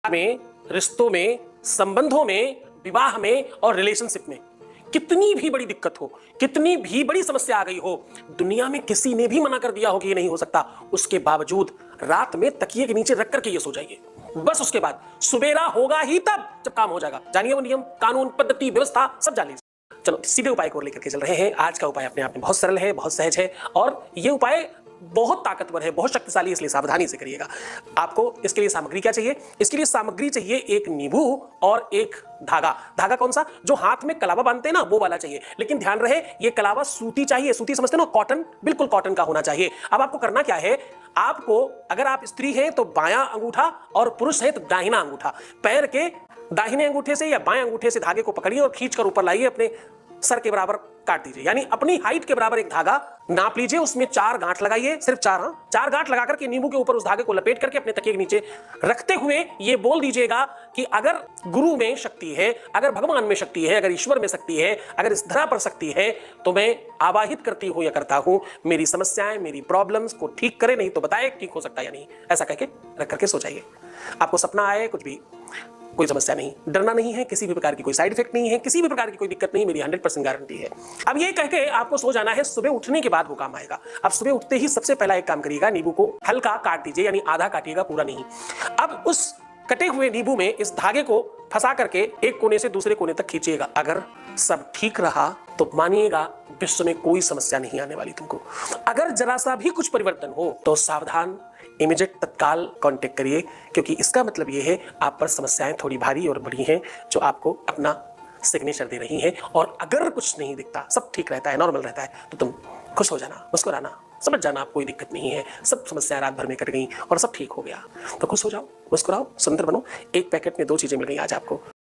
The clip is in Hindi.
में, रिश्तों में, संबंधों में, विवाह में और रिलेशनशिप में कितनी भी बड़ी दिक्कत हो, कितनी भी बड़ी समस्या आ गई हो, दुनिया में किसी ने भी मना कर दिया हो कि ये नहीं हो सकता, उसके बावजूद रात में तकिए के नीचे रख करके ये सो जाइए। बस उसके बाद सुबेरा होगा ही तब जब काम हो जाएगा। जानिए वो नियम, कानून, पद्धति, व्यवस्था सब जान लीजिए। चलो सीधे उपाय को लेकर के चल रहे हैं। आज का उपाय अपने आप में बहुत सरल है, बहुत सहज है और ये उपाय बहुत ताकतवर है, बहुत शक्तिशाली, इसलिए सावधानी से करिएगा। आपको इसके लिए सामग्री क्या चाहिए? इसके लिए सामग्री चाहिए एक नींबू और एक धागा। धागा कौन सा? जो हाथ में कलावा बांधते हैं ना, वो वाला चाहिए। लेकिन ध्यान रहे ये कलावा सूती चाहिए। सूती समझते हैं ना, कॉटन, बिल्कुल कॉटन का होना चाहिए। अब आपको करना क्या है, आपको अगर आप स्त्री हैं तो बायां अंगूठा और पुरुष है तो दाहिना अंगूठा, पैर के दाहिने अंगूठे से या बाएं अंगूठे से धागे को पकड़िए और खींचकर ऊपर लाइए, अपने सर के बराबर काट दीजिए, यानी अपनी हाइट के बराबर एक धागा नाप लीजिए, उसमें 4 गांठ लगाइए, सिर्फ 4। हाँ, 4 गांठ लगा करके नींबू के ऊपर उस धागे को लपेट करके अपने तकिए के नीचे रखते हुए ये बोल दीजिएगा कि अगर गुरु में शक्ति है, अगर भगवान में शक्ति है, अगर ईश्वर में शक्ति है, अगर इस धरा पर शक्ति है, तो मैं आवाहित करती हूं या करता हूं, मेरी समस्याएं, मेरी प्रॉब्लम्स को ठीक करे, नहीं तो बताए ठीक हो सकता है या नहीं। ऐसा कहके रख करके सो जाइए। आपको सपना आए, कुछ भी, कोई समस्या नहीं, डरना नहीं है, किसी भी प्रकार की कोई साइड इफेक्ट नहीं है, किसी भी प्रकार की कोई दिक्कत नहीं, मेरी 100% गारंटी है। अब ये कह के आपको सो जाना है, सुबह उठने के बाद वो काम आएगा। अब सुबह उठते ही सबसे पहला एक काम करिएगा, नींबू को हल्का काट दीजिए, यानी आधा काटिएगा, पूरा नहीं। अब उस कटे हुए नींबू में इस धागे को फंसा करके एक कोने से दूसरे कोने तक खींचिएगा। अगर सब ठीक रहा तो मानिएगा विश्व में कोई समस्या नहीं आने वाली तुमको। अगर जरा सा भी कुछ परिवर्तन हो तो सावधान, इमीडिएट, तत्काल कांटेक्ट करिए, क्योंकि इसका मतलब ये है आप पर समस्याएं थोड़ी भारी और बड़ी हैं जो आपको अपना सिग्नेचर दे रही हैं। और अगर कुछ नहीं दिखता, सब ठीक रहता है, नॉर्मल रहता है, तो तुम खुश हो जाना, मुस्कुराना, समझ जाना आप कोई दिक्कत नहीं है, सब समस्याएं रात भर में कट गई और सब ठीक हो गया। तो खुश हो जाओ, मुस्कुराओ, सुंदर बनो। एक पैकेट में 2 चीजें मिल गई आज आपको।